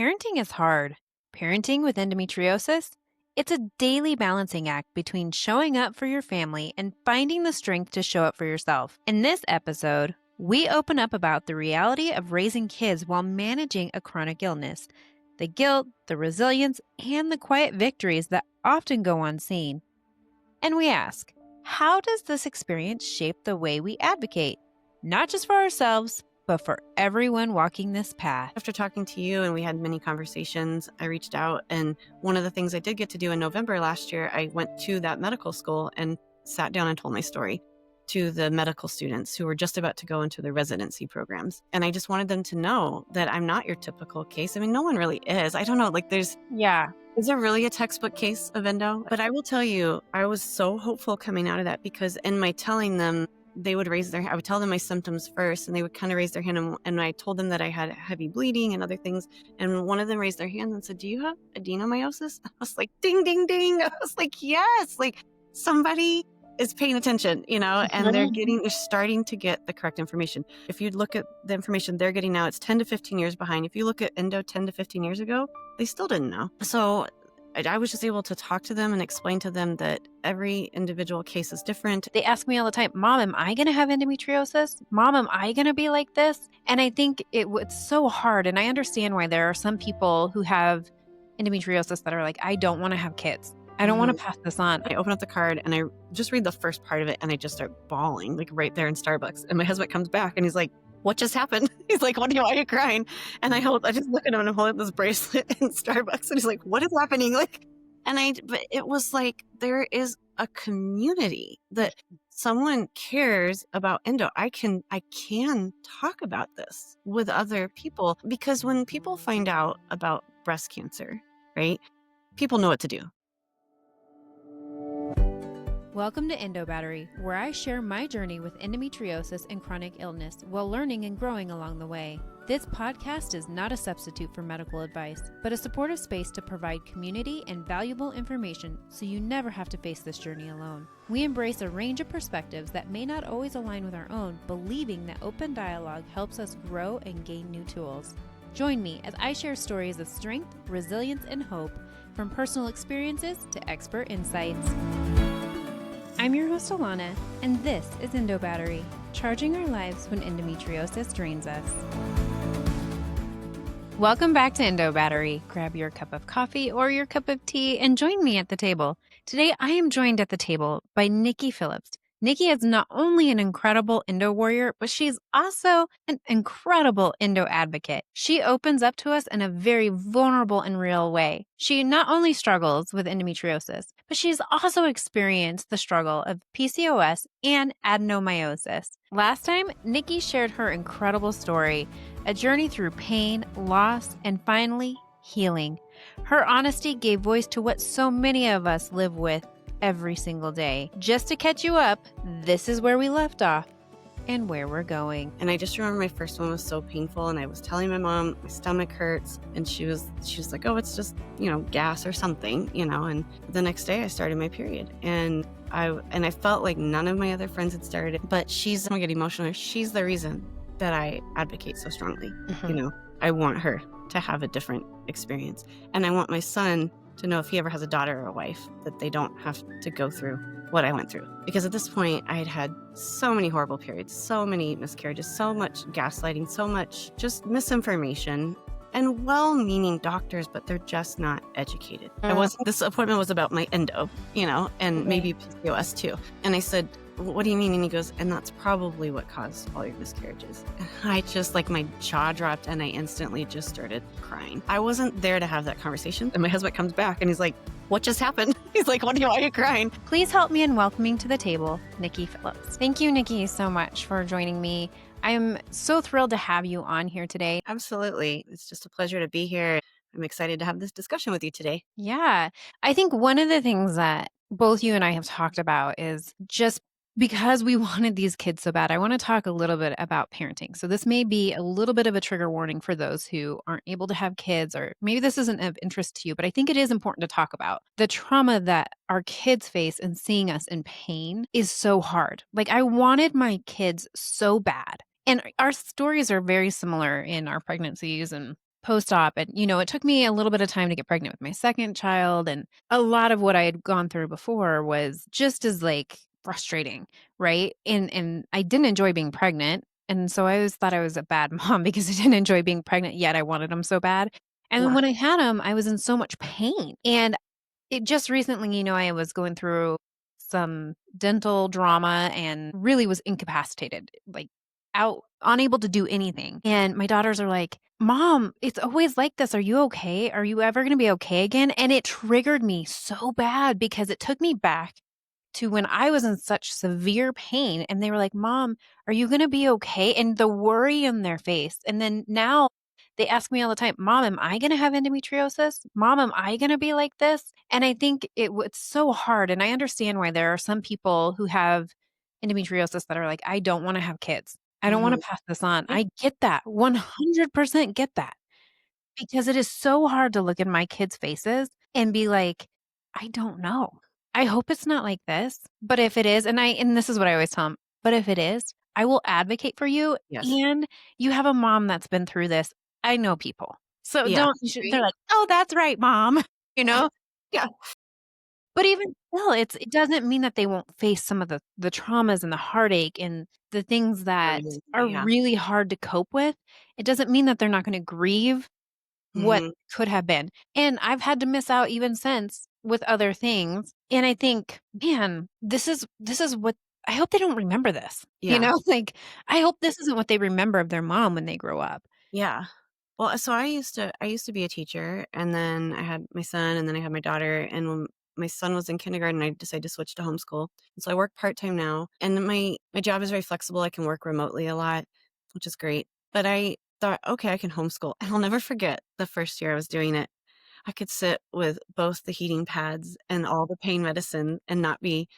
Parenting is hard. Parenting with endometriosis? It's a daily balancing act between showing up for your family and finding the strength to show up for yourself. In this episode, we open up about the reality of raising kids while managing a chronic illness, the guilt, the resilience, and the quiet victories that often go unseen. And we ask, how does this experience shape the way we advocate? Not just for ourselves, but for everyone walking this path. After talking to you and we had many conversations, I reached out. And one of the things I did get to do in November last year, I went to that medical school and sat down and told my story to the medical students who were just about to go into their residency programs. And I just wanted them to know that I'm not your typical case. I mean, no one really is. I don't know, is there really a textbook case of endo? But I will tell you, I was so hopeful coming out of that because in my telling them, I would tell them my symptoms first and they would kind of raise their hand. And I told them that I had heavy bleeding and other things. And one of them raised their hand and said, "Do you have adenomyosis?" I was like, ding, ding, ding. I was like, yes, like somebody is paying attention, and they're starting to get the correct information. If you look at the information they're getting now, it's 10 to 15 years behind. If you look at endo 10 to 15 years ago, they still didn't know. So I was just able to talk to them and explain to them that every individual case is different. They ask me all the time, "Mom, am I going to have endometriosis? Mom, am I going to be like this?" And I think it's so hard. And I understand why there are some people who have endometriosis that are like, "I don't want to have kids. I don't want to pass this on." I open up the card and I just read the first part of it and I just start bawling, like right there in Starbucks. And my husband comes back and he's like, "What just happened?" He's like, "Why are you crying?" And I just look at him and I'm holding this bracelet in Starbucks and he's like, "What is happening?" But it was like, there is a community that someone cares about endo. I can talk about this with other people because when people find out about breast cancer, right? People know what to do. Welcome to Endo Battery, where I share my journey with endometriosis and chronic illness while learning and growing along the way. This podcast is not a substitute for medical advice, but a supportive space to provide community and valuable information so you never have to face this journey alone. We embrace a range of perspectives that may not always align with our own, believing that open dialogue helps us grow and gain new tools. Join me as I share stories of strength, resilience, and hope, from personal experiences to expert insights. I'm your host, Alana, and this is Endo Battery, charging our lives when endometriosis drains us. Welcome back to Endo Battery. Grab your cup of coffee or your cup of tea and join me at the table. Today, I am joined at the table by Nikki Phillips. Nikki is not only an incredible endo warrior, but she's also an incredible endo advocate. She opens up to us in a very vulnerable and real way. She not only struggles with endometriosis, but she's also experienced the struggle of PCOS and adenomyosis. Last time, Nikki shared her incredible story, a journey through pain, loss, and finally, healing. Her honesty gave voice to what so many of us live with every single day. Just to catch you up, this is where we left off and where we're going. And I just remember my first one was so painful and I was telling my mom my stomach hurts and she was like, "Oh, it's just, gas or something," and the next day I started my period and I felt like none of my other friends had started it, but I'm gonna get emotional. She's the reason that I advocate so strongly. I want her to have a different experience and I want my son to know if he ever has a daughter or a wife that they don't have to go through what I went through. Because at this point, I had had so many horrible periods, so many miscarriages, so much gaslighting, so much just misinformation and well-meaning doctors, but they're just not educated. This appointment was about my endo, and maybe PCOS too. And I said, "What do you mean?" And he goes, "And that's probably what caused all your miscarriages." And I just my jaw dropped and I instantly just started crying. I wasn't there to have that conversation. And my husband comes back and he's like, "What just happened?" He's like, why are you crying?" Please help me in welcoming to the table, Nikki Phillips. Thank you, Nikki, so much for joining me. I am so thrilled to have you on here today. Absolutely. It's just a pleasure to be here. I'm excited to have this discussion with you today. Yeah. I think one of the things that both you and I have talked about is just because we wanted these kids so bad, I want to talk a little bit about parenting. So this may be a little bit of a trigger warning for those who aren't able to have kids, or maybe this isn't of interest to you, but I think it is important to talk about. The trauma that our kids face and seeing us in pain is so hard. I wanted my kids so bad. And our stories are very similar in our pregnancies and post-op and, it took me a little bit of time to get pregnant with my second child, and a lot of what I had gone through before was just as, like, frustrating, right? And I didn't enjoy being pregnant, and so I always thought I was a bad mom because I didn't enjoy being pregnant, yet I wanted him so bad. And then Yeah. when I had him, I was in so much pain, and it just recently, I was going through some dental drama and really was incapacitated, like out, unable to do anything. And my daughters are like, "Mom, it's always like this. Are you okay? Are you ever going to be okay again?" And it triggered me so bad because it took me back to when I was in such severe pain and they were like, "Mom, are you going to be okay?" And the worry in their face. And then now they ask me all the time, "Mom, am I going to have endometriosis? Mom, am I going to be like this?" And I think it's so hard. And I understand why there are some people who have endometriosis that are like, "I don't want to have kids. I don't want Mhm. to pass this on." Yeah. I get that. 100% get that. Because it is so hard to look in my kids' faces and be like, "I don't know. I hope it's not like this, but if it is," and this is what I always tell them, "But if it is, I will advocate for you, Yes. and you have a mom that's been through this. I know people. So Yeah. don't you should," they're Right? like, "Oh, that's right, mom." You know? Yeah. But even still, it doesn't mean that they won't face some of the traumas and the heartache and the things that Really, are yeah. really hard to cope with. It doesn't mean that they're not gonna grieve what Mhm. could have been. And I've had to miss out even since with other things. And I think, man, this is what I hope they don't remember this. Yeah. Like I hope this isn't what they remember of their mom when they grow up. Yeah. Well, so I used to be a teacher, and then I had my son, and then I had my daughter, and when my son was in kindergarten, I decided to switch to homeschool. And so I work part-time now, and my job is very flexible. I can work remotely a lot, which is great. But I thought, okay, I can homeschool. And I'll never forget the first year I was doing it. I could sit with both the heating pads and all the pain medicine and not be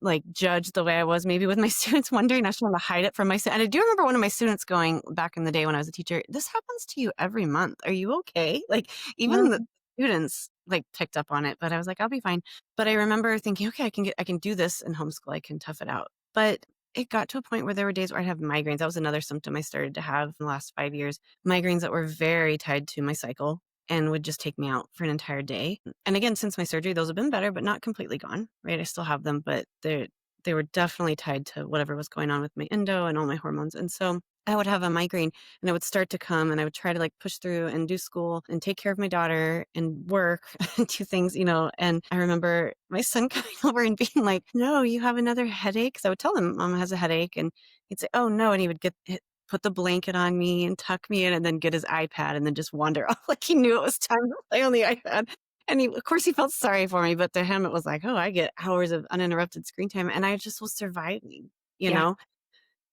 like, judged the way I was maybe with my students wondering. I was trying to hide it from my and I do remember one of my students going back in the day when I was a teacher, "This happens to you every month. Are you okay?" Like, even the Mhm. students, like, picked up on it, but I was like, "I'll be fine." But I remember thinking, "Okay, I can do this in homeschool. I can tough it out." But it got to a point where there were days where I'd have migraines. That was another symptom I started to have in the last 5 years. Migraines that were very tied to my cycle and would just take me out for an entire day. And again, since my surgery, those have been better, but not completely gone, right? I still have them, but they were definitely tied to whatever was going on with my endo and all my hormones. And so I would have a migraine and it would start to come and I would try to like push through and do school and take care of my daughter and work and do things, And I remember my son coming over and being like, "No, you have another headache." Cause I would tell him mom has a headache and he'd say, "Oh no." And he would put the blanket on me and tuck me in and then get his iPad and then just wander off like he knew it was time to play on the iPad. And of course, he felt sorry for me, but to him, it was like, "Oh, I get hours of uninterrupted screen time," and I just was surviving, you Yeah. know?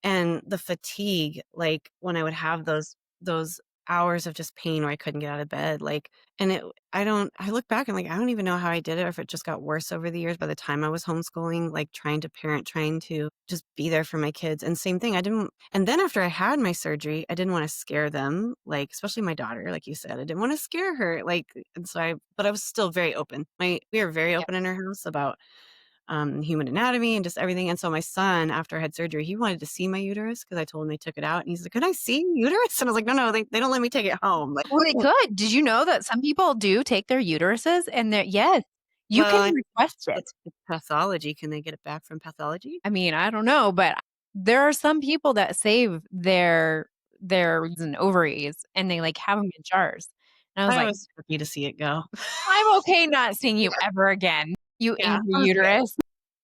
And the fatigue, like, when I would have those hours of just pain where I couldn't get out of bed, like and it I look back and, like, I don't even know how I did it or if it just got worse over the years by the time I was homeschooling, like, trying to parent, trying to just be there for my kids, and same thing, I didn't and then after I had my surgery, I didn't wanna scare them, like, especially my daughter, like you said, I didn't wanna scare her, like, and so but I was still very open. We are very Yeah. open in our house about human anatomy and just everything. And so my son, after I had surgery, he wanted to see my uterus because I told him they took it out. And he's like, "Can I see your uterus?" And I was like, "No, no, they don't let me take it home." Like, Well, they could. Did you know that some people do take their uteruses and they're yes, you can well, request it. it's pathology. Can they get it back from pathology? I mean, I don't know, but there are some people that save their and ovaries and they, like, have them in jars. And I was I like, was happy to see it go. "I'm okay not seeing you Yeah, ever again, you yeah, angry I was good. uterus."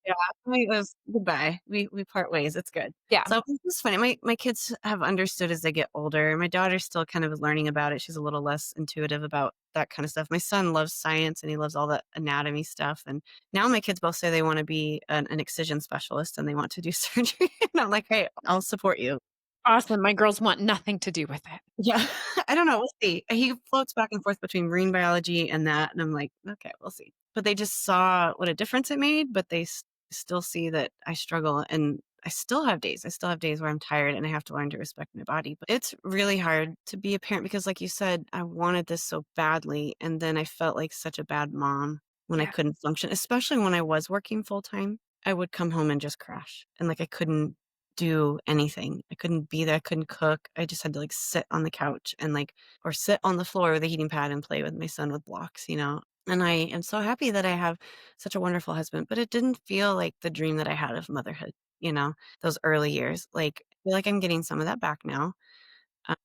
Yeah, it was goodbye. We part ways. It's good. Yeah. So it's funny. My kids have understood as they get older. My daughter still kind of is learning about it. She's a little less intuitive about that kind of stuff. My son loves science and he loves all the anatomy stuff. And now my kids both say they want to be an excision specialist and they want to do surgery. And I'm like, "Hey, I'll support you." Awesome, my girls want nothing to do with it. Yeah, I don't know. We'll see. He floats back and forth between marine biology and that, and I'm like, okay, we'll see. But they just saw what a difference it made, but they still see that I struggle, and I still have days. I still have days where I'm tired, and I have to learn to respect my body. But it's really hard to be a parent because, like you said, I wanted this so badly, and then I felt like such a bad mom when I Yeah. couldn't function, especially when I was working full time. I would come home and just crash, and like I couldn't. do anything. I couldn't be there. I couldn't cook. I just had to like sit on the couch and like, or sit on the floor with a heating pad and play with my son with blocks, you know? And I am so happy that I have such a wonderful husband, but it didn't feel like the dream that I had of motherhood, you know, those early years. Like, I feel like I'm getting some of that back now.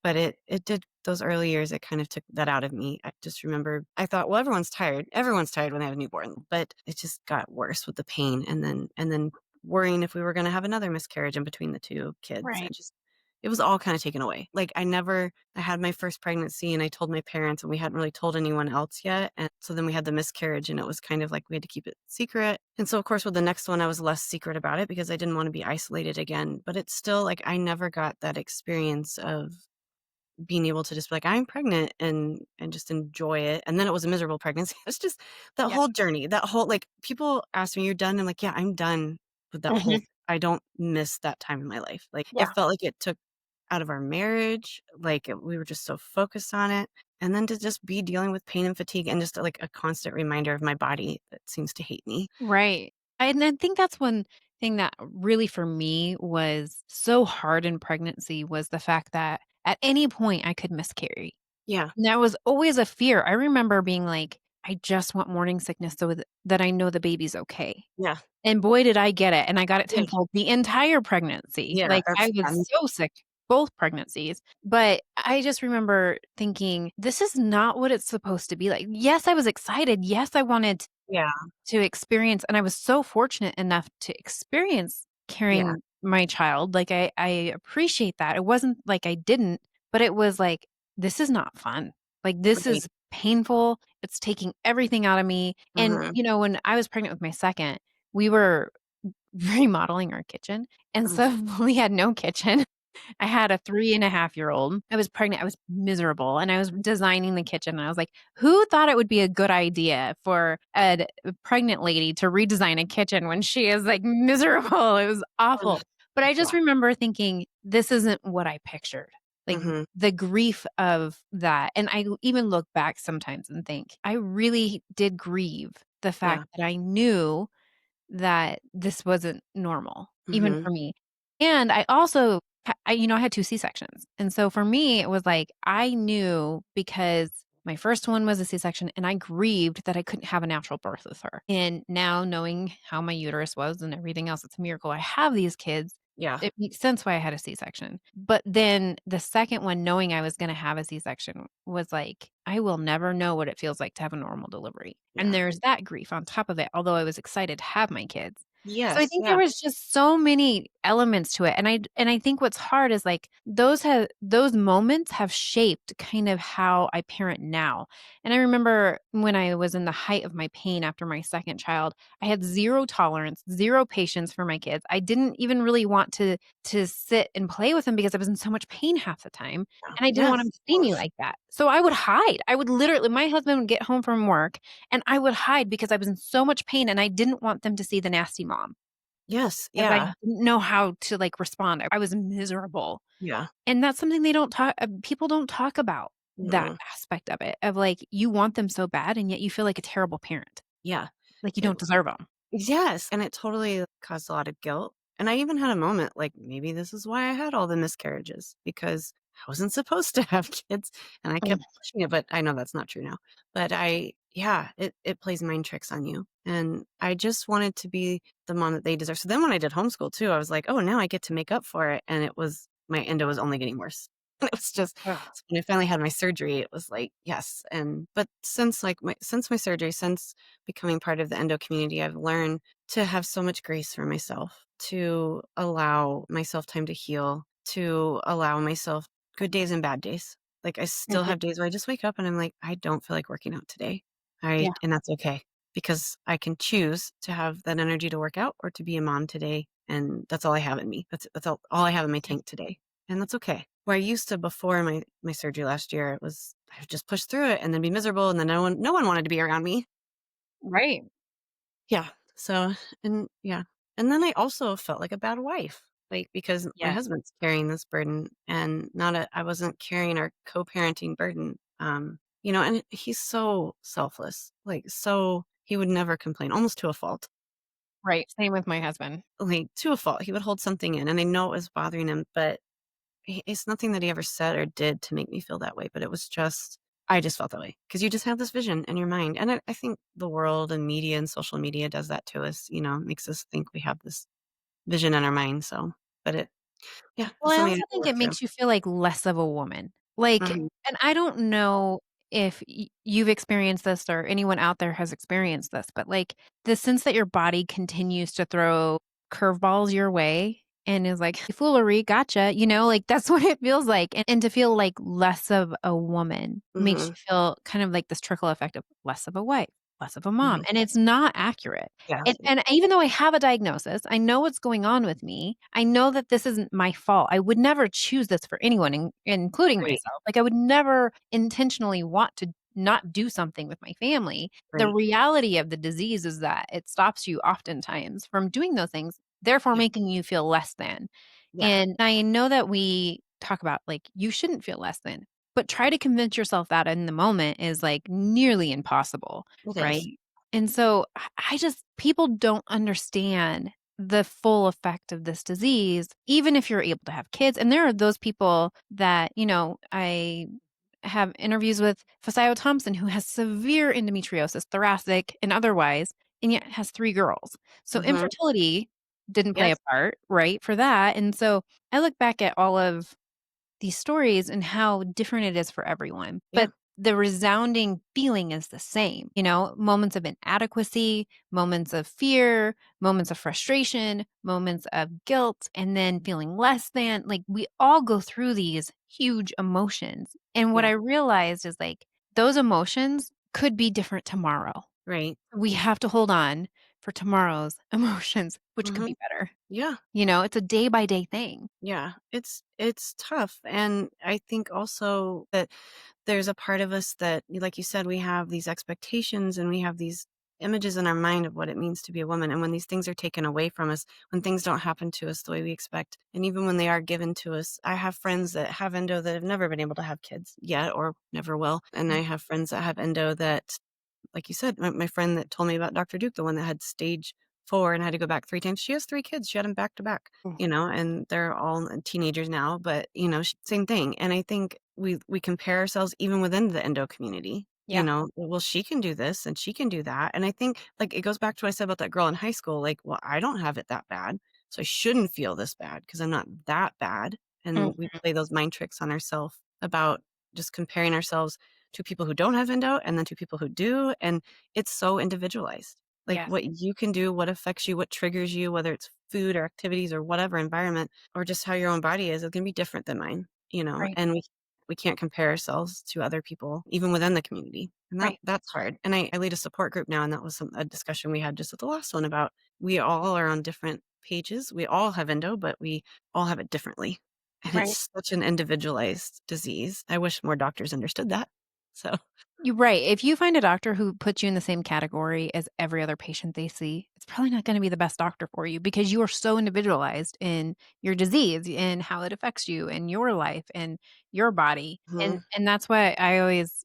But it did those early years, it kind of took that out of me. I just remember I thought, "Well, everyone's tired. Everyone's tired when they have a newborn." But it just got worse with the pain and then worrying if we were gonna have another miscarriage in between the 2 kids. Right. It was all kinda taken away. Like, I had my first pregnancy and I told my parents and we hadn't really told anyone else yet, and so then we had the miscarriage and it was kind of like we had to keep it secret. And so, of course, with the next one, I was less secret about it because I didn't wanna be isolated again, but it's still like I never got that experience of being able to just be like, "I'm pregnant," and just enjoy it, and then it was a miserable pregnancy. It's just that Yeah. whole journey, that whole like, people ask me, "You're done?" I'm like, "Yeah, I'm done with that whole Mhm. th I don't miss that time in my life." Like, it Yeah. felt like it took out of our marriage, like, we were just so focused on it, and then to just be dealing with pain and fatigue and just, like, a constant reminder of my body that seems to hate me. Right. And I think that's one thing that really for me was so hard in pregnancy was the fact that at any point I could miscarry. Yeah, And that was always a fear. I remember being like, I just want morning sickness so that I know the baby's okay. yeah, And boy, did I get it, and I got it yeah, tenfold the entire pregnancy. yeah, Like, I that's was so sick both pregnancies, but I just remember thinking, "This is not what it's supposed to be like." Yes, I was excited. Yes, I wanted yeah, to experience and I was so fortunate enough to experience yeah, carrying my child, like, I appreciate that. It wasn't like I didn't, but it was like, "This is not fun." Like, this right, is painful, it's taking everything out of me, and, mhm, when I was pregnant with my 2nd, we were remodeling our kitchen, and ugh, so we had no kitchen. I had a 3.5-year-old. I was pregnant, I was miserable, and I was designing the kitchen, and I was like, "Who thought it would be a good idea for a pregnant lady to redesign a kitchen when she is, like, miserable?" It was awful. ugh, But I yeah, just remember thinking, "This isn't what I pictured." Like, mhm, the grief of that, and I even look back sometimes and think, I really did grieve the yeah, fact that I knew that this wasn't normal, even mhm, for me. And I also I had 2 C-sections. And so for me, it was like, I knew because my first one was a C-section, and I grieved that I couldn't have a natural birth with her. And now knowing how my uterus was and everything else, it's a miracle I have these kids. yeah, It makes sense why I had a C-section. But then the second one, knowing I was gonna have a C-section was like, I will never know what it feels like to have a normal delivery. And yeah. there's that grief on top of it, although I was excited to have my kids. So I Yes, think there yeah, was just so many elements to it, and I think what's hard is, like, those moments have shaped kind of how I parent now. And I remember when I was in the height of my pain after my 2nd child, I had 0 tolerance, 0 patience for my kids. I didn't even really want to sit and play with them because I was in so much pain half the time, yeah. and I didn't want Yes, them to see ugh, me like that. So I would hide. I would literally my husband would get home from work, and I would hide because I was in so much pain, and I didn't want them to see the nasty mom. yes, 'Cause I yeah, didn't know how to, like, respond. I was miserable, yeah, and that's something they don't talk people don't talk about that mm-mm, aspect of it, of, like, you want them so bad, and yet you feel like a terrible parent, yeah. like you It don't deserve them. Yes, and it totally caused a lot of guilt, and I even had a moment, like, maybe this is why I had all the miscarriages, because I wasn't supposed to have kids, and I kept pushing it, but I know that's not true now. But it plays mind tricks on you, and I just wanted to be the mom that they deserve. So then when I did homeschool too, I was like, "Oh, now I get to make up for it," and it was my endo was only getting worse. It was just Ugh, so when I finally had my surgery, it was like, yes, and but since my surgery, since becoming part of the endo community, I've learned to have so much grace for myself, to allow myself time to heal, to allow myself good days and bad days. Like I still mhm, have days where I just wake up and I'm like, I don't feel like working out today. yeah, And that's okay because I can choose to have that energy to work out or to be a mom today. And that's all I have in me. That's all I have in my yeah, tank today. And that's okay. Where I used to before my surgery last year, it was I would just push through it and then be miserable and then no one wanted to be around me. right, Yeah. So, and yeah. And then I also felt like a bad wife, like because my yes, husband's carrying this burden and I wasn't carrying our co-parenting burden. And he's so selfless, like so he would never complain, almost to a fault. Right. Same with my husband. like, to a fault. He would hold something in, and I know it was bothering him, but it's nothing that he ever said or did to make me feel that way, but it was just I just felt that way because you just have this vision in your mind, and I think the world and media and social media does that to us, makes us think we have this vision in our mind, so but yeah, Well, it's I something I also have to think work it through. makes you feel like less of a woman. Like, Mhm, and I don't know if you've experienced this or anyone out there has experienced this, but like the sense that your body continues to throw curveballs your way and is like, foolery, gotcha. Like that's what it feels like. And to feel like less of a woman makes mhm, you feel kind of like this trickle effect of less of a wife, less of a mom. mhm. And it's not accurate. Yeah, And even though I have a diagnosis, I know what's going on with me. I know that this isn't my fault. I would never choose this for anyone, including right, myself. Like, I would never intentionally want to not do something with my family. The right. reality of the disease is that it stops you oftentimes from doing those things, therefore Yeah, making you feel less than. yeah, And I know that we talk about like, you shouldn't feel less than, but try to convince yourself that in the moment is like nearly impossible, it right? is. And so I just people don't understand the full effect of this disease, even if you're able to have kids. And there are those people that, I have interviews with Fasio Thompson, who has severe endometriosis, thoracic and otherwise, and yet has 3 girls. So Mhm. infertility didn't play a Yes, part, right, for that. And so I look back at all of these stories and how different it is for everyone. yeah, But the resounding feeling is the same, moments of inadequacy, moments of fear, moments of frustration, moments of guilt, and then feeling less than. Like we all go through these huge emotions. And what yeah, I realized is like those emotions could be different tomorrow. right. We have to hold on for tomorrow's emotions, which could Mhm. be better. Yeah. It's a day by day thing. Yeah, it's tough, and I think also that there's a part of us that, like you said, we have these expectations and we have these images in our mind of what it means to be a woman, and when these things are taken away from us, when things don't happen to us the way we expect, and even when they are given to us, I have friends that have endo that have never been able to have kids yet or never will, and I have friends that have endo that like you said, my friend that told me about Dr. Duke, the one that had stage 4 and had to go back 3 times, she has 3 kids, she had them back to back, Mm. and they're all teenagers now, but, same thing, and I think we compare ourselves even within the endo community, Yeah. "Well, she can do this and she can do that," and I think, like, it goes back to what I said about that girl in high school, like, "Well, I don't have it that bad, so I shouldn't feel this bad because 'cause I'm not that bad," and we Mhm. play those mind tricks on ourselves about just comparing ourselves to people who don't have endo and then to people who do, and it's so individualized. Like, Yes. what you can do, what affects you, what triggers you, whether it's food or activities or whatever environment, or just how your own body is gonna be different than mine, Right. and we can't compare ourselves to other people, even within the community, and Right. that's hard, and I lead a support group now, and that was a discussion we had just at the last one about we all are on different pages, we all have endo, but we all have it differently, and Right. it's such an individualized disease. I wish more doctors understood that. So You're right. If you find a doctor who puts you in the same category as every other patient they see, it's probably not going to be the best doctor for you because you are so individualized in your disease and how it affects you and your life and your body. And mhm, and that's why I always,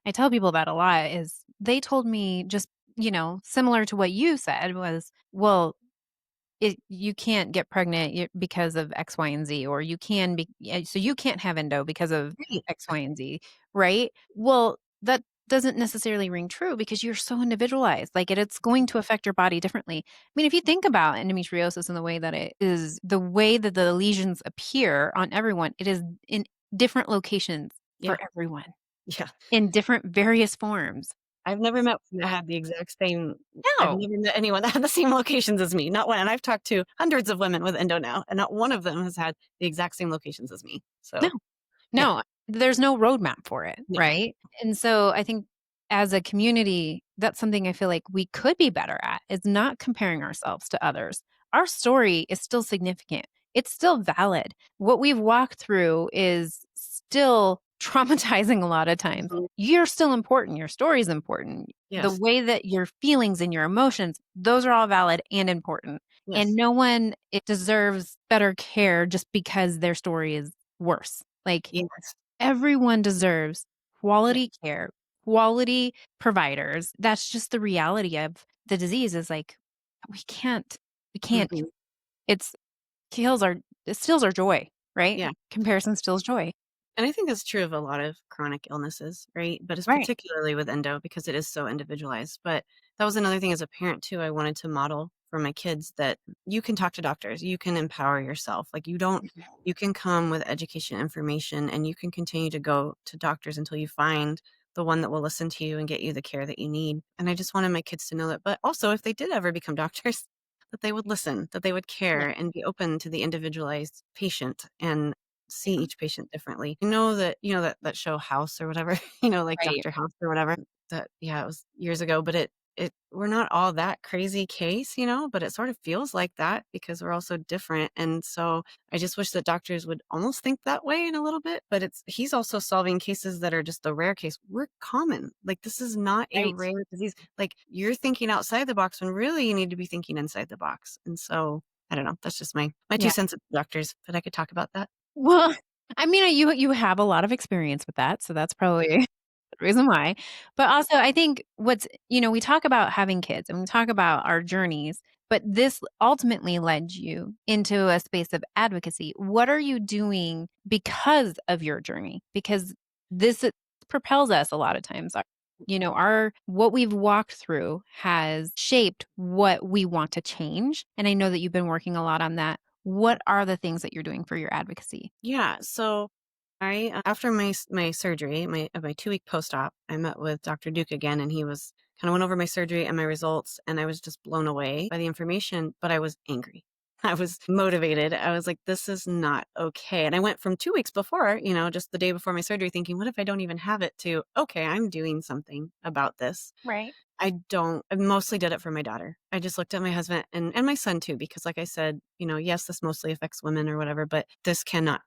I tell people that a lot is they told me just, similar to what you said was, well, you can't get pregnant because of X, Y, and Z, or you can be so you can't have endo because of right, X, Y, and Z, right? Well, that doesn't necessarily ring true because you're so individualized. Like it's going to affect your body differently. I mean, if you think about endometriosis and the way that it is, the way that the lesions appear on everyone, it is in different locations for yeah, everyone yeah. in different various forms. I've never met one that had the exact same I've No, never met anyone that had the same locations as me, not one, and I've talked to hundreds of women with endo now, and not one of them has had the exact same locations as me, no. so, yeah, No, there's no roadmap for it, no, right? And so I think as a community, that's something I feel like we could be better at, is not comparing ourselves to others. Our story is still significant. It's still valid. What we've walked through is still traumatizing a lot of times. mhm, You're still important. Your story is important. The yes, way that your feelings and your emotions, those are all valid and important. And yes, no one it deserves better care just because their story is worse. Like yes, everyone deserves yeah, quality care, quality providers. That's just the reality of the disease is like we can't, we can't, Mhm. it's kills our, it steals our joy, right? Yeah. Comparison steals joy. And I think that's true of a lot of chronic illnesses, right? But it's Right. particularly with endo because it is so individualized. But that was another thing as a parent too. I wanted to model for my kids that you can talk to doctors, you can empower yourself. Like you don't, you can come with education, information, and you can continue to go to doctors until you find the one that will listen to you and get you the care that you need. And I just wanted my kids to know that. But also, if they did ever become doctors, that they would listen, that they would Yeah. care and be open to the individualized patient and see Yeah. each patient differently. You know that show House or whatever, like Right. Dr. House or whatever. That yeah, it was years ago, but it we're not all that crazy case, but it sort of feels like that because we're all so different. And so I just wish that doctors would almost think that way in a little bit, but he's also solving cases that are just a rare case. We're common. Like this is not a Right. rare disease. Like you're thinking outside the box when really you need to be thinking inside the box. And so I don't know. That's just my two Yeah. cents of doctors, but I could talk about that. Well, I mean, you have a lot of experience with that, so that's probably the reason why. But also, I think we talk about having kids and we talk about our journeys, but this ultimately led you into a space of advocacy. What are you doing because of your journey? Because this propels us a lot of times. Our what we've walked through has shaped what we want to change. And I know that you've been working a lot on that. What are the things that you're doing for your advocacy? Yeah. So I after my surgery, my 2-week post-op, I met with Dr. Duke again, and he was kind of went over my surgery and my results, and I was just blown away by the information, but I was angry. I was motivated. I was like, this is not okay. And I went from 2 weeks before, just the day before my surgery, thinking, what if I don't even have it? To okay, I'm doing something about this. Right. I mostly did it for my daughter. I just looked at my husband and my son too, because like I said, yes, this mostly affects women or whatever, but this cannot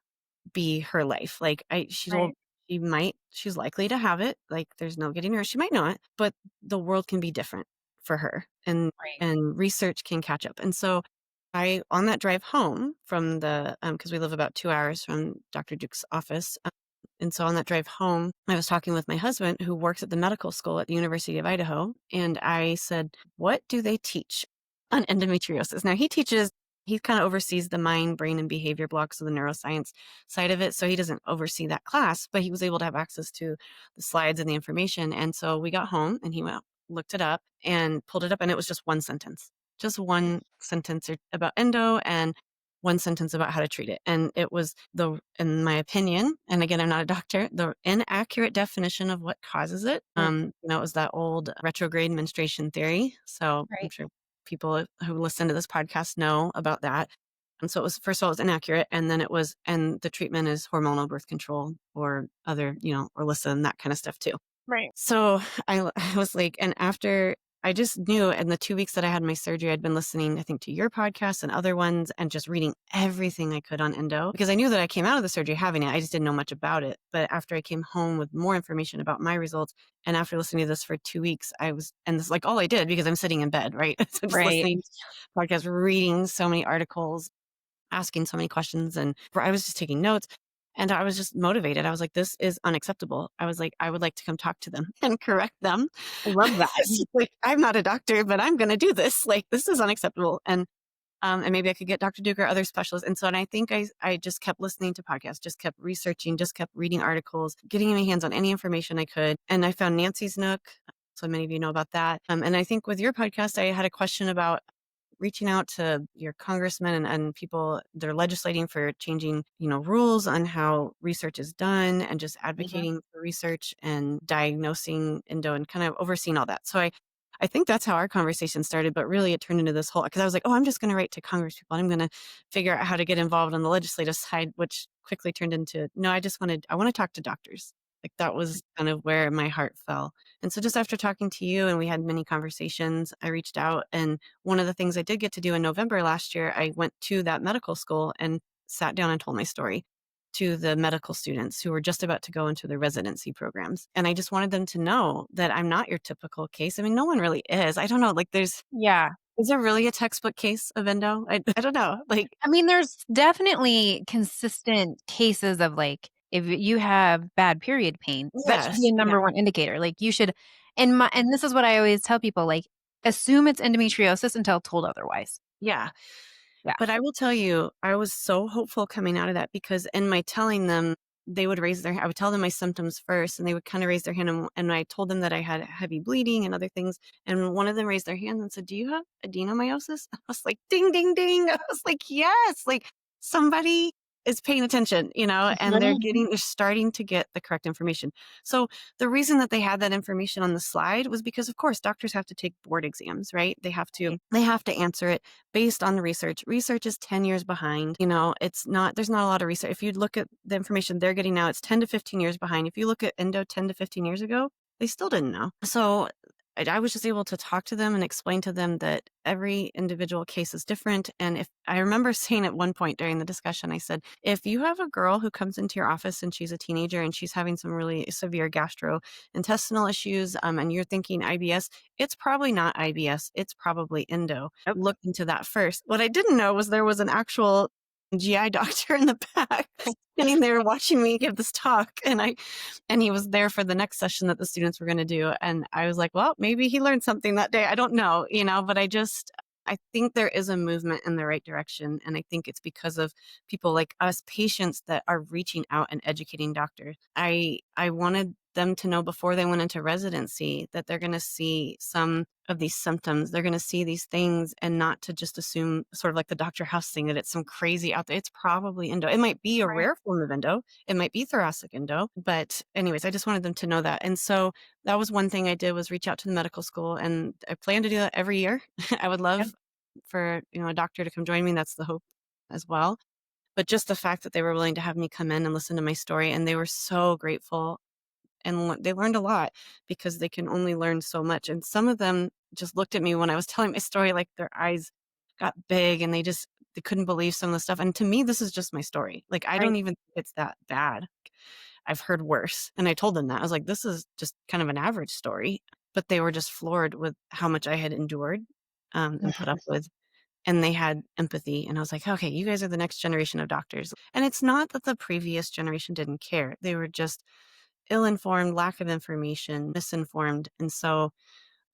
be her life. Like Right. she's likely to have it. Like there's no getting her. She might not, but the world can be different for her Right. and research can catch up. And so I, on that drive home from because we live about 2 hours from Dr. Duke's office. And so on that drive home, I was talking with my husband who works at the medical school at the University of Idaho. And I said, what do they teach on endometriosis? Now he kind of oversees the mind, brain, and behavior blocks of the neuroscience side of it. So he doesn't oversee that class, but he was able to have access to the slides and the information. And so we got home and he went, looked it up and pulled it up. And it was just one sentence about endo and one sentence about how to treat it. And it was in my opinion, and again, I'm not a doctor, the inaccurate definition of what causes it. Mm. It was that old retrograde menstruation theory. So I'm Right. sure people who listen to this podcast know about that. And so it was, first of all, it was inaccurate. And then and the treatment is hormonal birth control or other, or Orlissa and that kind of stuff too. Right. So I was like, and after I just knew in the 2 weeks that I had my surgery, I'd been listening, I think, to your podcast and other ones and just reading everything I could on endo because I knew that I came out of the surgery having it. I just didn't know much about it. But after I came home with more information about my results and after listening to this for 2 weeks, and this is like all I did because I'm sitting in bed, right? So just Right. listening to podcasts, reading so many articles, asking so many questions, and I was just taking notes. And I was just motivated. I was like, this is unacceptable. I was like, I would like to come talk to them and correct them. I love that. Like, I'm not a doctor, but I'm going to do this. Like, this is unacceptable. And maybe I could get Dr. Duke or other specialists. And so, and I think I just kept listening to podcasts, just kept researching, just kept reading articles, getting my hands on any information I could. And I found Nancy's Nook. So many of you know about that. And I think with your podcast, I had a question about reaching out to your congressmen and people that are legislating for changing, rules on how research is done and just Mhm. advocating for research and diagnosing endo and kind of overseeing all that. So I think that's how our conversation started, but really it turned into this whole, because I was like, oh, I'm just going to write to Congress people. I'm going to figure out how to get involved on the legislative side, which quickly turned into, no, I want to talk to doctors. Like that was kind of where my heart fell. And so just after talking to you and we had many conversations, I reached out. And one of the things I did get to do in November last year, I went to that medical school and sat down and told my story to the medical students who were just about to go into their residency programs. And I just wanted them to know that I'm not your typical case. I mean, no one really is. I don't know. Like Yeah. is there really a textbook case of endo? I don't know. Like, I mean, there's definitely consistent cases of like, if you have bad period pain, that should be yes. a Yeah. number one indicator. Like you should, and this is what I always tell people, like assume it's endometriosis until told otherwise. Yeah. Yeah. But I will tell you, I was so hopeful coming out of that because in my telling them, they would raise I would tell them my symptoms first and they would kind of raise their hand. And I told them that I had heavy bleeding and other things. And one of them raised their hand and said, "Do you have adenomyosis?" I was like, ding, ding, ding. I was like, yes, like somebody is paying attention, and they're starting to get the correct information. So the reason that they had that information on the slide was because, of course, doctors have to take board exams, right? They have to answer it based on the research. Research is 10 years behind. There's not a lot of research. If you look at the information they're getting now, it's 10 to 15 years behind. If you look at Endo 10 to 15 years ago, they still didn't know. So I was just able to talk to them and explain to them that every individual case is different. And if I remember saying at one point during the discussion, I said, if you have a girl who comes into your office and she's a teenager and she's having some really severe gastrointestinal issues, and you're thinking IBS, it's probably not IBS. It's probably endo. Yep. Look into that first. What I didn't know was there was an actual GI doctor in the back sitting there watching me give this talk. And he was there for the next session that the students were going to do. And I was like, well, maybe he learned something that day. I don't know, but I think there is a movement in the right direction. And I think it's because of people like us, patients that are reaching out and educating doctors. I wanted them to know before they went into residency that they're going to see some of these symptoms. They're going to see these things and not to just assume, sort of like the Dr. House thing, that it's some crazy out there. It's probably endo. It might be a Right. rare form of endo. It might be thoracic endo. But anyways, I just wanted them to know that. And so that was one thing I did, was reach out to the medical school. And I plan to do that every year. I would Yep. love for a doctor to come join me. That's the hope as well. But just the fact that they were willing to have me come in and listen to my story, and they were so grateful, and they learned a lot because they can only learn so much. And some of them just looked at me when I was telling my story, like their eyes got big and they couldn't believe some of the stuff. And to me, this is just my story. Like, I Right. don't even think it's that bad. I've heard worse. And I told them that. I was like, this is just kind of an average story. But they were just floored with how much I had endured, and put up with. And they had empathy. And I was like, okay, you guys are the next generation of doctors. And it's not that the previous generation didn't care. They were just ill-informed, lack of information, misinformed. And so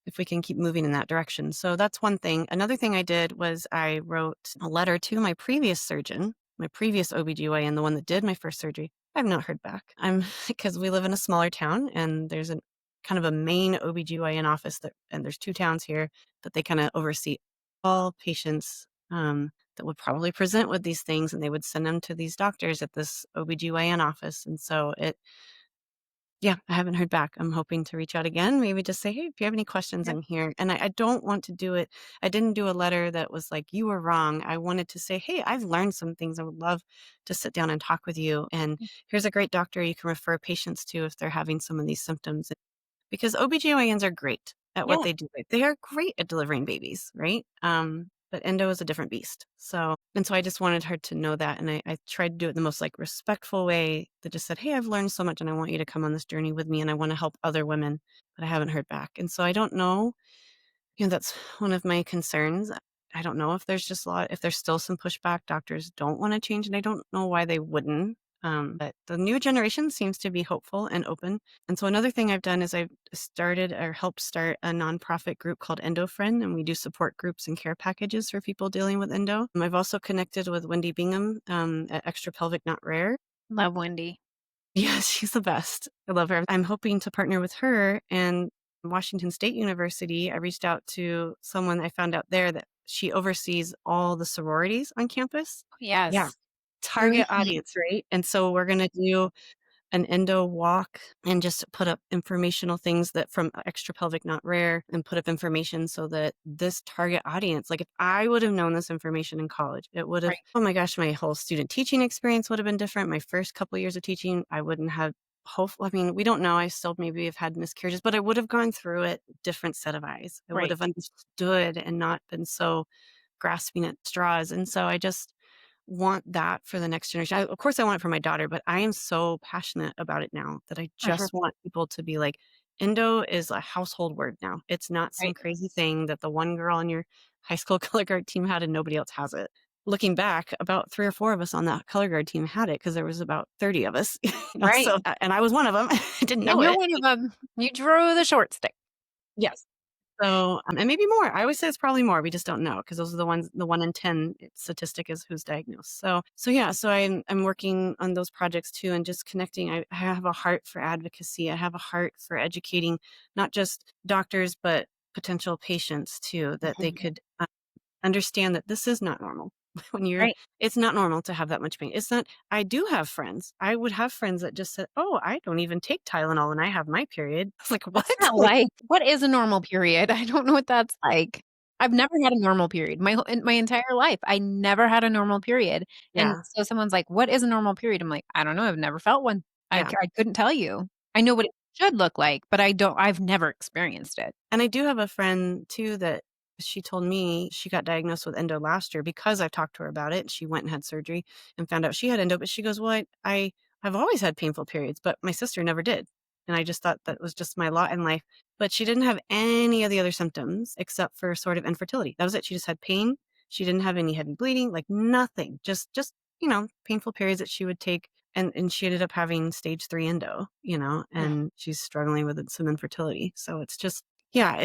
if we can keep moving in that direction. So that's one thing. Another thing I did was I wrote a letter to my previous surgeon, my previous OBGYN, the one that did my first surgery. I've not heard back. Because we live in a smaller town and there's a kind of a main OBGYN office and there's two towns here that they kind of oversee all patients, that would probably present with these things, and they would send them to these doctors at this OBGYN office. And so yeah, I haven't heard back. I'm hoping to reach out again, maybe just say, hey, if you have any questions, Yep. I'm here. And I don't want to do it. I didn't do a letter that was like, you were wrong. I wanted to say, hey, I've learned some things. I would love to sit down and talk with you. And here's a great doctor you can refer patients to if they're having some of these symptoms. Because OBGYNs are great at what Yeah. they do. They are great at delivering babies, right? But endo is a different beast. So I just wanted her to know that. And I tried to do it in the most like respectful way, that just said, hey, I've learned so much and I want you to come on this journey with me and I want to help other women, but I haven't heard back. And so I don't know, that's one of my concerns. I don't know if if there's still some pushback. Doctors don't want to change, and I don't know why they wouldn't. But the new generation seems to be hopeful and open. And so another thing I've done is I've started or helped start a nonprofit group called Endo Friend, and we do support groups and care packages for people dealing with endo. I've also connected with Wendy Bingham, at Extra Pelvic Not Rare. Love Wendy. Yes, she's the best. I love her. I'm hoping to partner with her and Washington State University. I reached out to someone I found out there that she oversees all the sororities on campus. Yeah. Yes. Target audience, right? And so we're going to do an endo walk and just put up informational things that from Extra Pelvic Not Rare, and put up information so that this target audience, like if I would have known this information in college, it would have, Right. oh my gosh, my whole student teaching experience would have been different. My first couple of years of teaching, I wouldn't have, hopefully, I mean, we don't know. I still maybe have had miscarriages, but I would have gone through it different set of eyes. I would Right. have understood and not been so grasping at straws. And so I just want that for the next generation. Of course, I want it for my daughter, but I am so passionate about it now that I Mhm. just want people to be like, endo is a household word now. It's not some Right. crazy thing that the one girl on your high school color guard team had and nobody else has it. Looking back, about 3 or 4 of us on that color guard team had it, because there was about 30 of us. Right. So, and I was one of them. I didn't And know you're it. one of them. You drew the short stick. Yes. So, and maybe more. I always say it's probably more. We just don't know because those are the ones. The 1 in 10 statistic is who's diagnosed. So yeah. So I'm working on those projects too, and just connecting. I have a heart for advocacy. I have a heart for educating not just doctors but potential patients too, that they could understand that this is not normal. When you're, Right. it's not normal to have that much pain. It's not. I do have friends. I would have friends that just said, "Oh, I don't even take Tylenol when I have my period." I was like, "What?" What's that Like, like? What is a normal period? I don't know what that's like. I've never had a normal period. In my entire life, I never had a normal period. And yeah, so someone's like, "What is a normal period?" I'm like, "I don't know. I've never felt one. yeah. I couldn't tell you. I know what it should look like, but I've never experienced it." And I do have a friend too that she told me she got diagnosed with endo last year because I talked to her about it. She went and had surgery and found out she had endo, but she goes, "Well, I've always had painful periods, but my sister never did." And I just thought that was just my lot in life. But she didn't have any of the other symptoms except for sort of infertility. That was it. She just had pain. She didn't have any heavy bleeding, like nothing. Just, painful periods that she would take. And she ended up having stage 3 endo, Ugh, and she's struggling with some infertility. So it's just, yeah,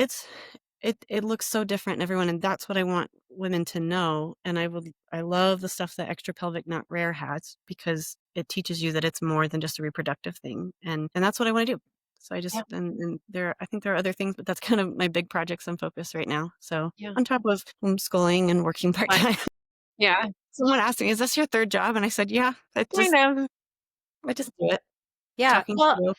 it looks so different in everyone, and that's what I want women to know, and I love the stuff that extra pelvic not rare has because it teaches you that it's more than just a reproductive thing, and that's what I wanna do. So I yeah, just and I think there are other things, but that's kind of my big projects and focus right now. So yeah. on top of homeschooling and working Fun. part-time. Yeah, Someone asked me, "Is this your 3rd job?" And I said, "Yeah, kind of. I just do it." Yeah. Talking to Well, you.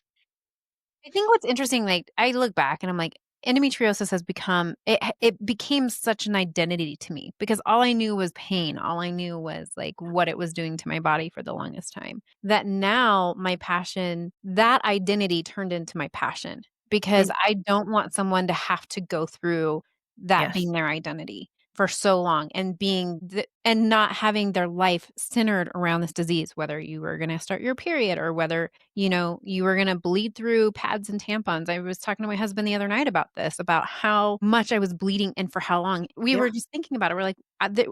I think what's interesting, like, I look back and I'm like, endometriosis has become it became such an identity to me because all I knew was pain. All I knew was like what it was doing to my body for the longest time. That now my passion, that identity turned into my passion because Mm, I don't want someone to have to go through that yes. being their identity for so long and and not having their life centered around this disease, whether you were going to start your period or whether you were gonna bleed through pads and tampons. I was talking to my husband the other night about this, about how much I was bleeding and for how long. We Yeah, were just thinking about it. We're like,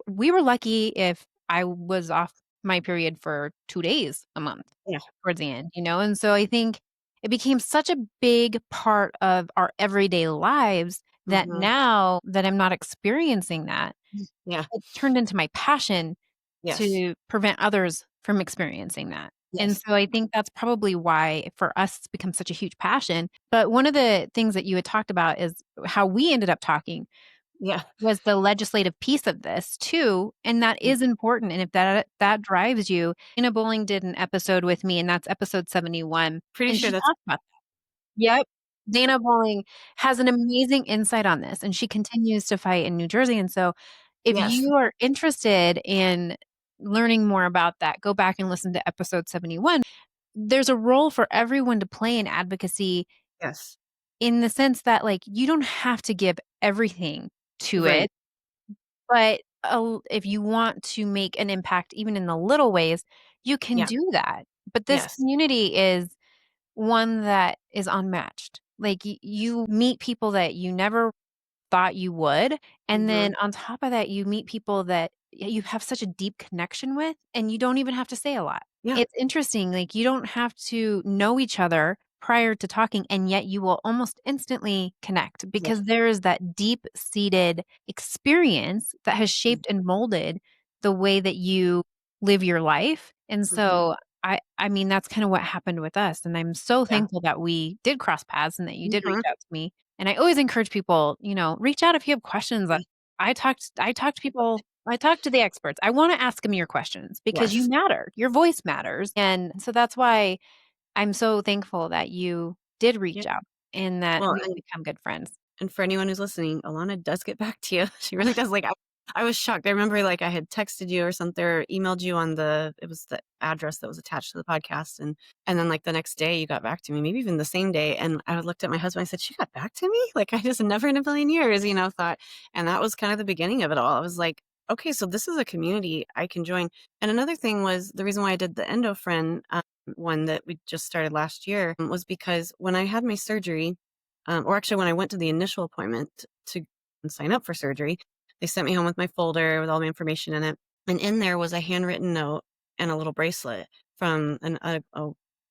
we were lucky if I was off my period for 2 days a month yeah. towards the end, And so I think it became such a big part of our everyday lives that Mhm. now that I'm not experiencing that, Yeah. it turned into my passion Yes. to prevent others from experiencing that. And Yes. so I think that's probably why for us it's become such a huge passion. But one of the things that you had talked about is how we ended up talking Yeah. was the legislative piece of this too, and that Mm, is important. And if that drives you, Anna Bowling did an episode with me, and that's episode 71, pretty and sure she that's talked about Yep. Dana Bowling has an amazing insight on this, and she continues to fight in New Jersey, and so if yes. you are interested in learning more about that, go back and listen to episode 71. There's a role for everyone to play in advocacy Yes. in the sense that, like, you don't have to give everything to Right. it, but, if you want to make an impact even in the little ways, you can Yeah. do that. But this Yes. community is one that is unmatched. Like, you meet people that you never thought you would, and Mhm. then on top of that, you meet people that you have such a deep connection with, and you don't even have to say a lot. Yeah. It's interesting, like, you don't have to know each other prior to talking, and yet you will almost instantly connect Yes. because there is that deep-seated experience that has Mm, shaped and molded the way that you live your life, and mhm. so I mean, that's kinda what happened with us, and I'm so Yeah. thankful that we did cross paths and that you did reach Mhm. out to me. And I always encourage people, reach out if you have questions. Yeah. I talk to people, I talk to the experts. I wanna ask them your questions because you Yes. matter. Your voice matters. And so that's why I'm so thankful that you did Yeah. reach out and that Well, we've become good friends. and for anyone who's listening, Alana does get back to you. She really does. Like, I was shocked. I remember, like, I had texted you or something or emailed you on it was the address that was attached to the podcast. And then, like, the next day you got back to me, maybe even the same day. And I looked at my husband, I said, "She got back to me?" Like, I just never in a million years, thought. And that was kind of the beginning of it all. I was like, okay, so this is a community I can join. And another thing was the reason why I did the Endo Friend one that we just started last year was because when I had my surgery, or actually when I went to the initial appointment to sign up for surgery, they sent me home with my folder with all the information in it. And in there was a handwritten note and a little bracelet from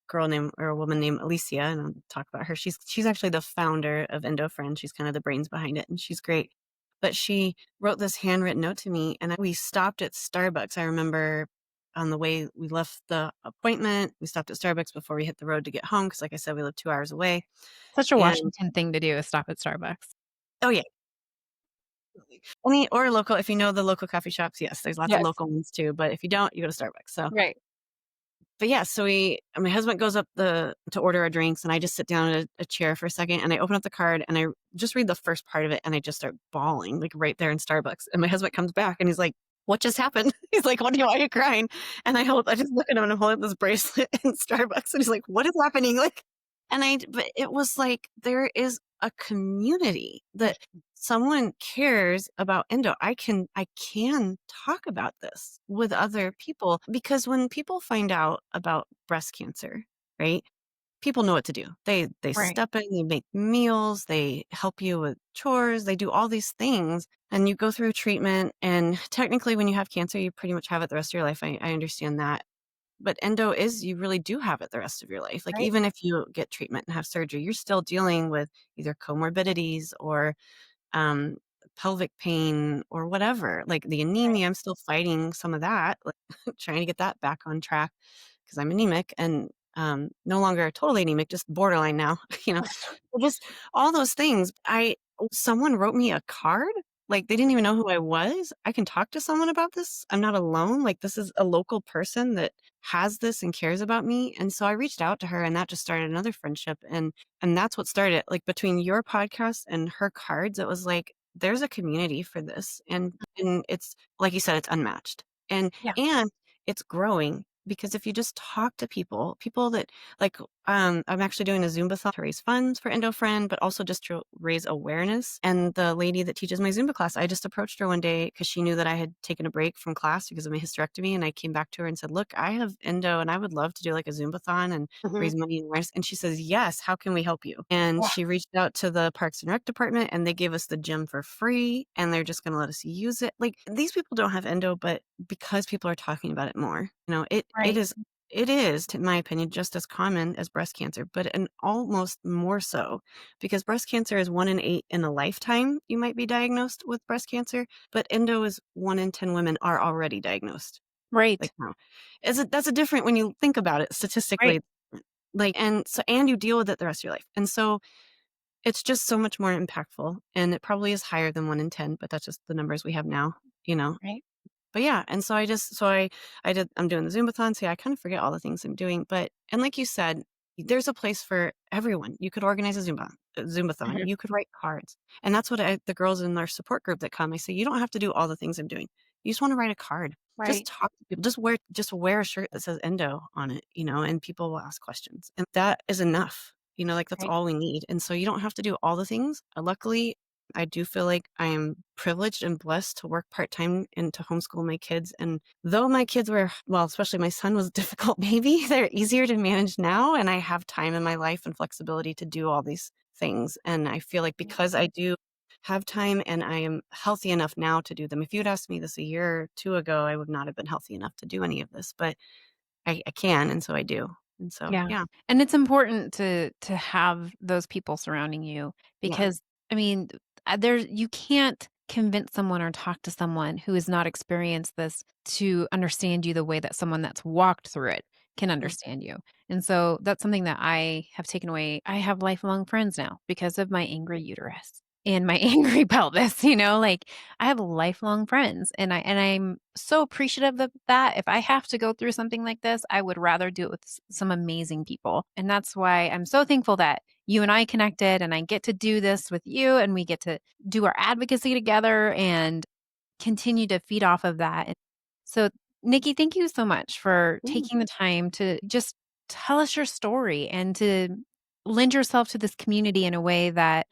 girl named or a woman named Alicia, and I'll talk about her. She's actually the founder of Endo Friend. She's kind of the brains behind it, and she's great. But she wrote this handwritten note to me, and we stopped at Starbucks. I remember on the way we left the appointment, we stopped at Starbucks before we hit the road to get home because, like I said, we live 2 hours away. Such a And Washington thing to do is stop at Starbucks. oh yeah, any or local. If you know the local coffee shops, yes, there's lots of Yes. local ones too. But if you don't, you go to Starbucks. So Right. but yeah, so my husband goes up to order our drinks, and I just sit down at a chair for a second, and I open up the card, and I just read the first part of it, and I just start bawling, like, right there in Starbucks, and my husband comes back, and he's like, "What just happened?" He's like, why are you crying?" And I just look at him, and I'm holding this bracelet in Starbucks, and he's like, "What is happening?" Like, but it was like, there is a community that someone cares about endo. I can talk about this with other people because when people find out about breast cancer, right? People know what to do. They Right. step in, they make meals, they help you with chores, they do all these things, and you go through treatment. And technically, when you have cancer, you pretty much have it the rest of your life. I understand that. But endo is, you really do have it the rest of your life. Like, Right. even if you get treatment and have surgery, you're still dealing with either comorbidities or um, pelvic pain or whatever. Like the Right. anemia, I'm still fighting some of that, like trying to get that back on track because I'm anemic and no longer totally anemic, just borderline now. you know, just all those things. Someone wrote me a card. Like, they didn't even know who I was. I can talk to someone about this. I'm not alone. Like, this is a local person that has this and cares about me. And so I reached out to her, and that just started another friendship. And that's what started, like, between your podcast and her cards, it was like, there's a community for this. And it's, like you said, it's unmatched. Yeah. And it's growing because if you just talk to people that, like, I'm actually doing a Zumba-thon to raise funds for EndoFriend, but also just to raise awareness. And the lady that teaches my Zumba class, I just approached her one day because she knew that I had taken a break from class because of my hysterectomy. And I came back to her and said, "Look, I have endo and I would love to do like a Zumba-thon and Mhm. raise money and awareness." And she says, "Yes, how can we help you?" And Yeah. she reached out to the Parks and Rec department, and they gave us the gym for free, and they're just going to let us use it. Like, these people don't have endo, but because people are talking about it more, Right. it is, in my opinion, just as common as breast cancer, but and almost more so because breast cancer is 1 in 8 in a lifetime you might be diagnosed with breast cancer, but endo is 1 in 10 women are already diagnosed. Right. Like, no. That's a different when you think about it Right. statistically. Like, and you deal with it the rest of your life. And so it's just so much more impactful, and it probably is higher than 1 in 10, but that's just the numbers we have now, you know. Right. But yeah, and so I'm doing the Zumbathon, so yeah, I kind of forget all the things I'm doing, but and like you said, there's a place for everyone. You could organize a Zumbathon, Mhm. you could write cards, and that's what the girls in our support group that come, I say, "You don't have to do all the things I'm doing. You just wanna write a card. Just Right. talk to people. Just wear a shirt that says Endo on it, and people will ask questions, and that is enough. Like, that's Right. all we need, and so you don't have to do all the things. Luckily, I do feel like I am privileged and blessed to work part-time and to homeschool my kids, and though my kids were well, especially my son was a difficult baby, they're easier to manage now, and I have time in my life and flexibility to do all these things, and I feel like Yeah. because I do have time and I am healthy enough now to do them. If you'd asked me this a year or 2 ago, I would not have been healthy enough to do any of this, but I can, and so I do, and so, Yeah. yeah. And it's important to have those people surrounding you Yeah. because I mean, there's you can't convince someone or talk to someone who has not experienced this to understand you the way that someone that's walked through it can Mm. understand you. And so that's something that I have taken away. I have lifelong friends now because of my angry uterus and my angry pelvis, like I have lifelong friends and I'm so appreciative of that. If I have to go through something like this, I would rather do it with some amazing people. And that's why I'm so thankful that you and I connected and I get to do this with you and we get to do our advocacy together and continue to feed off of that. And so, Nikki, thank you so much for Yeah. taking the time to just tell us your story and to lend yourself to this community in a way that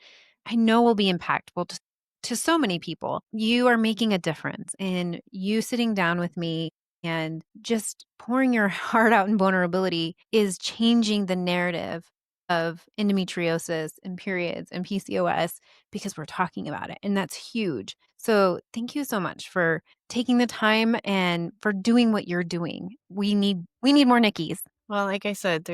I know will be impactful to so many people. You are making a difference, and you sitting down with me and just pouring your heart out in vulnerability is changing the narrative of endometriosis and periods and PCOS because we're talking about it. And that's huge. So thank you so much for taking the time and for doing what you're doing. We need more Nickies. Well, like I said,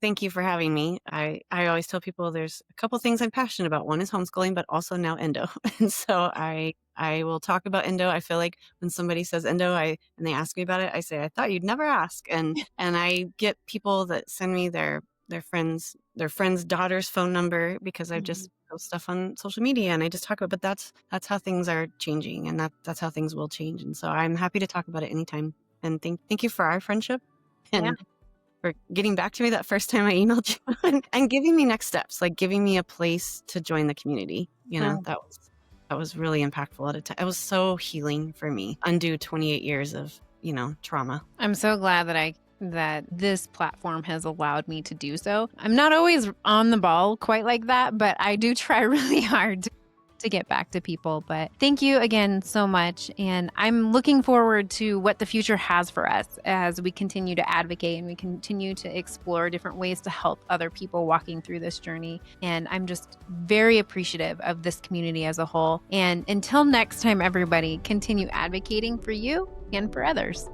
Thank you for having me. I always tell people there's a couple things I'm passionate about. One is homeschooling, but also now endo. And so I will talk about endo. I feel like when somebody says endo, and they ask me about it, I say, I thought you'd never ask. And I get people that send me their friends' daughter's phone number because I've Mhm. just post stuff on social media and I just talk about, but that's how things are changing, and that's how things will change. And so I'm happy to talk about it anytime. And thank you for our friendship. Yeah. And for getting back to me that first time I emailed you and giving me next steps, like giving me a place to join the community. Oh, That was really impactful at a time. It was so healing for me. Undo 28 years of, trauma. I'm so glad that this platform has allowed me to do so. I'm not always on the ball quite like that, but I do try really hard to get back to people. But thank you again so much. And I'm looking forward to what the future has for us as we continue to advocate and we continue to explore different ways to help other people walking through this journey. And I'm just very appreciative of this community as a whole. And until next time, everybody, continue advocating for you and for others.